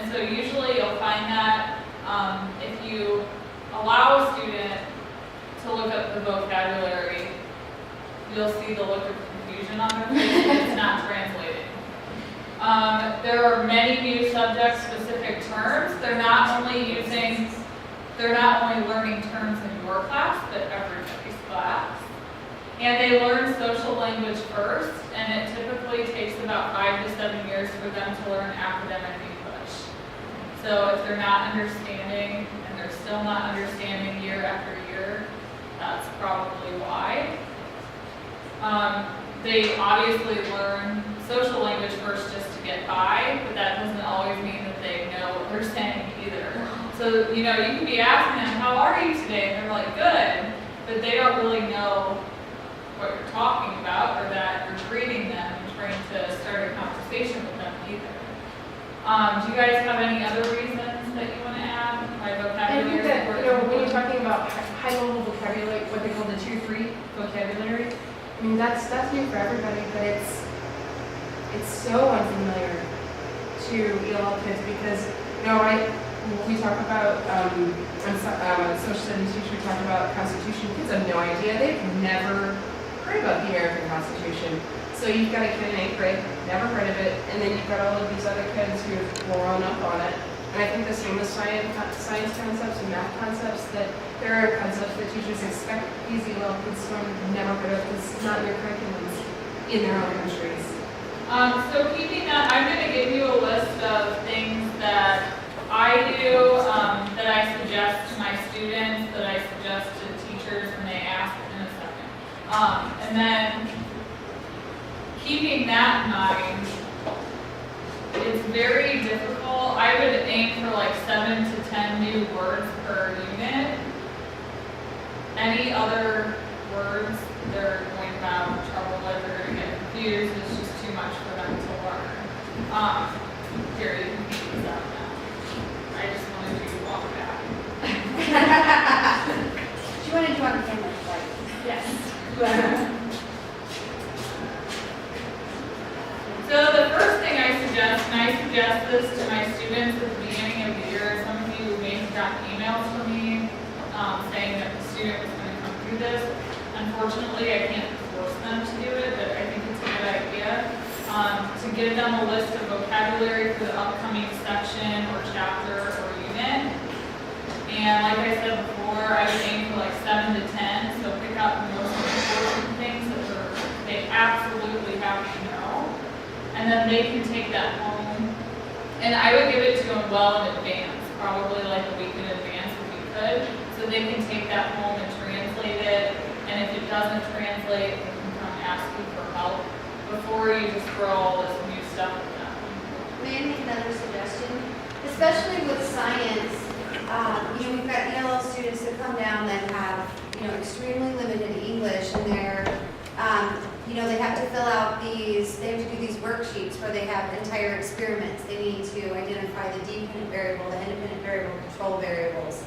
And so usually you'll find that if you allow a student to look up the vocabulary, you'll see the look of confusion on their face when it's not translating. There are many new subject-specific terms. They're not only learning terms in your class, but everybody's class. And they learn social language first, and it typically takes about 5 to 7 years for them to learn academic English. So if they're not understanding, and they're still not understanding year after year, that's probably why. They obviously learn social language first just to get by, but that doesn't always mean that they know what they're saying either. So, you can be asking them, how are you today? And they're like, good, but they don't really know what you're talking about, or that you're greeting them and trying to start a conversation with them either. Do you guys have any other reasons that you want to add? My vocabulary. I think that, when you're talking about high-level vocabulary, what they call the Tier 3 vocabulary, I mean, that's new for everybody, but it's so unfamiliar to ELL kids because, we talk about, I'm a social studies teacher, we talk about Constitution. Kids have no idea. They've never heard about the American Constitution. So you've got a kid in 8th grade, never heard of it, and then you've got all of these other kids who've grown up on it. And I think the same with science concepts and math concepts, that there are concepts that teachers expect these ELL kids to never heard of because it's not in their curriculums in their own countries. So keeping that, I'm going to give you a list of things that I do, that I suggest to my students, that I suggest to teachers when they ask in a second. And then keeping that in mind, it's very difficult. I would aim for like 7 to 10 new words per unit. Any other words they're going to have trouble with, they're going to get confused. It's just too much for them to learn. Here, you can keep this out now. I just wanted you to walk back. She wanted you on the camera, right? Yes. So the first thing I suggest, and I suggest this to my students at the beginning of the year, some of you may have gotten emails from me saying that the student was going to come through this. Unfortunately, I can't force them to do it, but I think it's a good idea to give them a list of vocabulary for the upcoming section or chapter or unit. And like I said before, I would aim for like 7 to 10, so pick out the most important things that they absolutely have to know. And then they can take that home. And I would give it to them well in advance, probably like a week in advance if you could, so they can take that home and translate it. And if it doesn't translate, they can come ask you for help before you just throw all this new stuff at them. May I make another suggestion? Especially with science, we've got ELL students that come down that have, extremely limited English, and they're, they have to fill out they have to do these worksheets where they have entire experiments. They need to identify the dependent variable, the independent variable, control variables,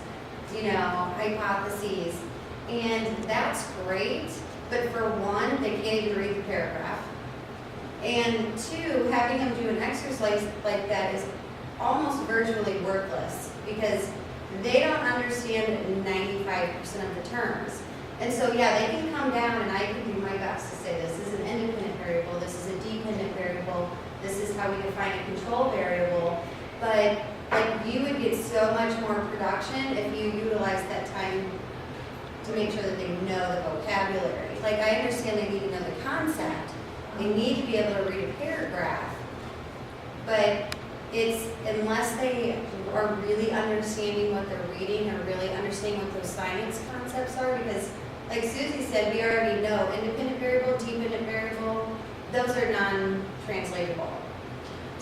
hypotheses. And that's great, but for one, they can't even read the paragraph. And two, having them do an exercise like that is almost virtually worthless because they don't understand 95% of the terms. And so, yeah, they can come down and I can do my best to say this is an independent variable, this is a dependent variable, this is how we define a control variable. But you would get so much more production if you utilize that time to make sure that they know the vocabulary. Like, I understand they need to know the concept. They need to be able to read a paragraph. But it's, unless they are really understanding what they're reading or really understanding what those science concepts are, because like Susie said, we already know independent variable, dependent variable, those are non-translatable.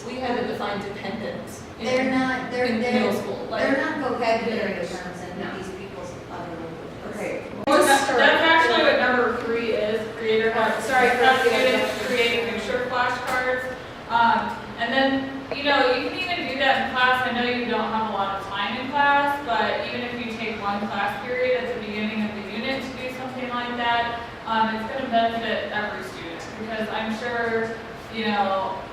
We had to define dependence. They're not middle school. They're not vocabulary terms in these people's other languages. Okay. That's actually what number 3 is. Creator has students create picture flashcards. And then, you can even do that in class. I know you don't have a lot of time in class, but even if you take one class period at the beginning of the unit to do something like that, it's going to benefit every student because I'm sure,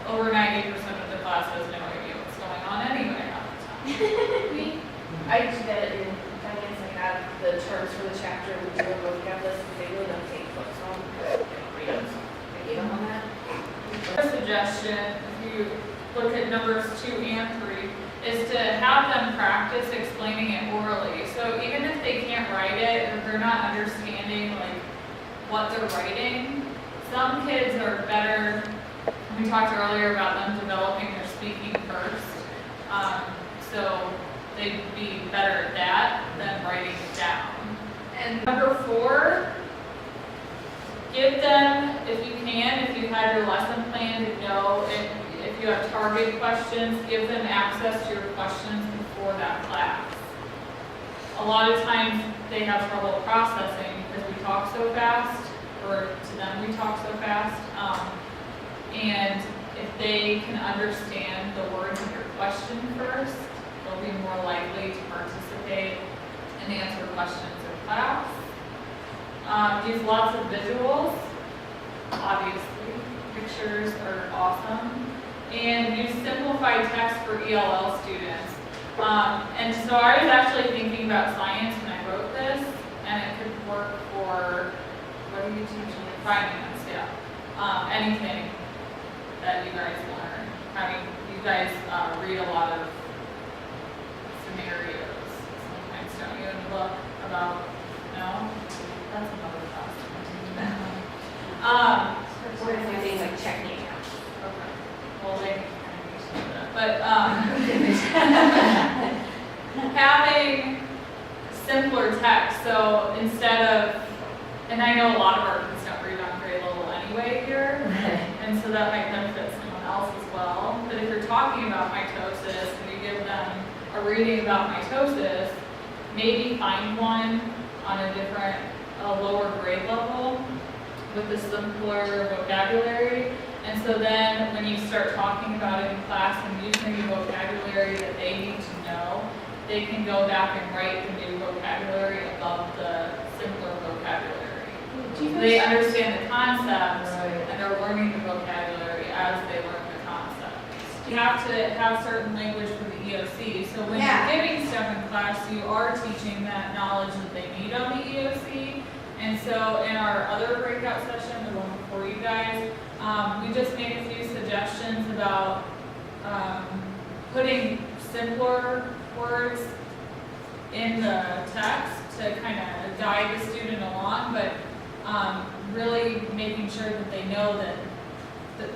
over 90% of the class has no idea what's going on anyway. I do that in finance, I have the terms for the chapter, we do a vocab list, but they really don't take books home, because they don't read them, so I gave them on that. A suggestion, if you look at numbers 2 and 3, is to have them practice explaining it orally. So even if they can't write it, or they're not understanding like what they're writing, some kids are better. We talked earlier about them developing their speaking first. So they'd be better at that than writing it down. And number 4, give them, if you can, if you had your lesson plan to know, if you have target questions, give them access to your questions before that class. A lot of times they have trouble processing because we talk so fast, or to them we talk so fast. And if they can understand the words of your question first, they'll be more likely to participate and answer questions in class. Use lots of visuals, obviously. Pictures are awesome. And use simplified text for ELL students. And so I was actually thinking about science when I wrote this, and it could work for, what are you teaching? Finance, yeah. Anything that you guys learn. You guys read a lot of scenarios sometimes, don't you, in the book about, no? That's another class. What if we think like checking accounts? Okay. Well, they can kind of use some of that. But having simpler text, so instead of, and I know a lot of our kids don't read on grade level anyway here, and so that might benefit someone else as well. But if you're talking about mitosis and you give them a reading about mitosis, maybe find one on a lower grade level with a simpler vocabulary. And so then when you start talking about it in class and using the vocabulary that they need to know, they can go back and write the new vocabulary above the simpler vocabulary. They understand the concepts and they're learning the vocabulary as they learn the concepts. You have to have certain language for the EOC. So when you're giving stuff in class, you are teaching that knowledge that they need on the EOC. And so in our other breakout session, the one before you guys, we just made a few suggestions about putting simpler words in the text to kind of guide the student along, but really making sure that they know that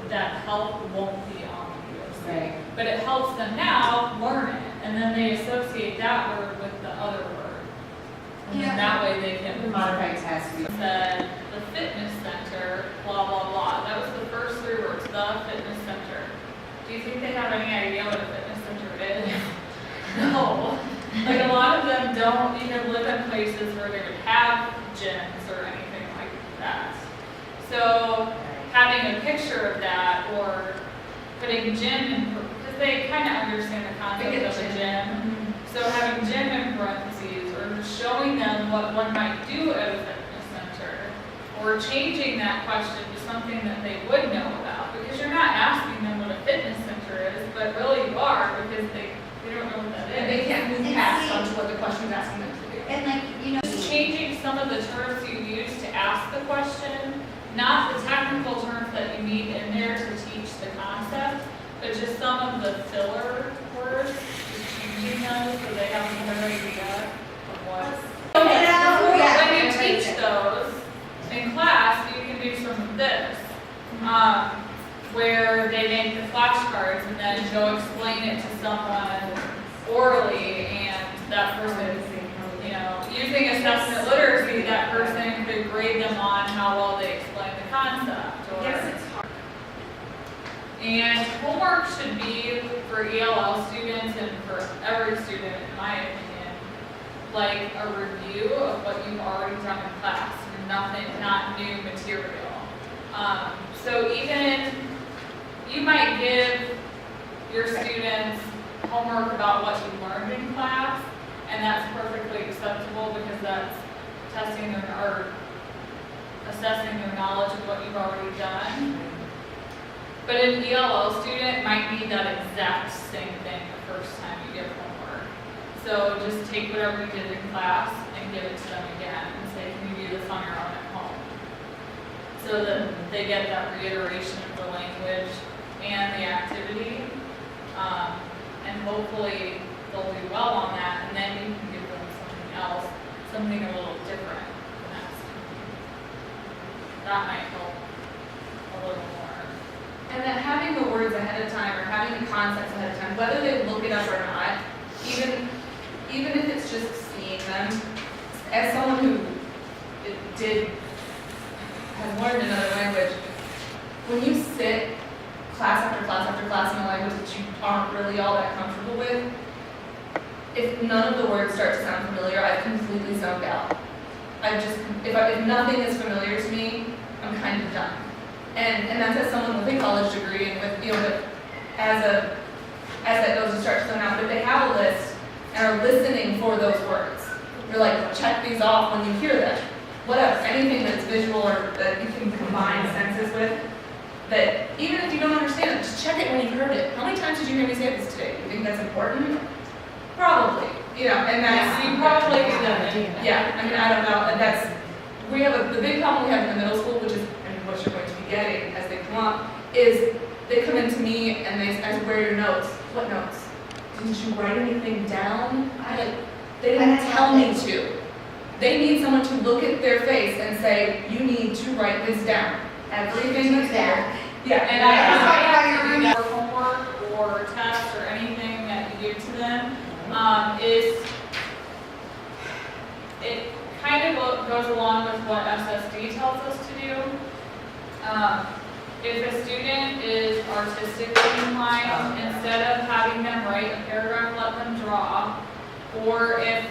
that help won't be on the EOC. Right. But it helps them now learn it, and then they associate that word with the other word. And then that way they can Modified task. said the fitness center, blah, blah, blah. That was the first 3 words, the fitness center. Do you think they have any idea what a fitness center is? No. Like a lot of them don't even live in places where they would have gyms or anything like that. So having a picture of that or putting gym in, because they kind of understand the concept of a gym. So having gym in parentheses or showing them what one might do at a fitness center or changing that question to something that they would know about, because you're not asking them what a fitness center is, but really you are, because they don't know what that is. And they can't move past onto what the question's asking them to do. And like, Just changing some of the terms you use to ask the question, not the technical terms that you need in there to teach the concept, but just some of the filler words, just changing those so they have a better idea of what. When you teach those in class, you can do some of this, where they make the flashcards and then go explain it to someone orally, and that person, using assessment literacy, that person could grade them on how well they explain the concept. And homework should be for ELL students and for every student, in my opinion, like a review of what you've already done in class, not new material. So even, you might give your students homework about what you learned in class, and that's perfectly acceptable because that's testing their, or assessing their knowledge of what you've already done. But an ELL student might need that exact same thing the first time you give homework. So just take whatever you did in class and give it to them again and say, can you do this on your own at home? So that they get that reiteration of the language and the activity. And hopefully they'll do well on that, and then you can give them something else, something a little different the next time. That might help a little more. And then having the words ahead of time or having the concepts ahead of time, whether they look it up or not, even if it's just seeing them, as someone who has learned another language, when you sit class after class after class in a language that you aren't really all that comfortable with, if none of the words start to sound familiar, I've completely zoned out. If nothing is familiar to me, I'm kind of done. And that's as someone with a college degree and with, as that goes to start to zone out. But if they have a list and are listening for those words, you're like, check these off when you hear them. Whatever, anything that's visual or that you can combine senses with, that even if you don't understand it, just check it when you've heard it. How many times did you hear me say this today? Do you think that's important? Probably, and that's, You probably could have it. yeah, I mean, I don't know, and that's, the big problem we have in the middle school, which is, and what you're going to be getting as they come up, is they come into me and they ask, where are your notes? What notes? Didn't you write anything down? They didn't tell me to. They need someone to look at their face and say, you need to write this down. Everything that's there. Yeah, And I have to do for homework or tests or anything that you give to them, is, it kind of goes along with what SSD tells us to do. If a student is artistically inclined, instead of having them write a paragraph, let them draw. Or if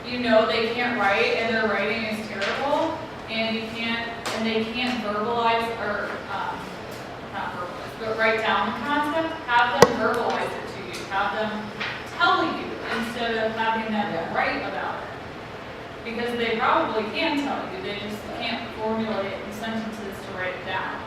you know they can't write and their writing is terrible, and they can't verbalize or not verbalize, but write down the concept, have them verbalize it to you, have them tell you instead of having them write about it. Because they probably can tell you, they just can't formulate it in sentences to write it down.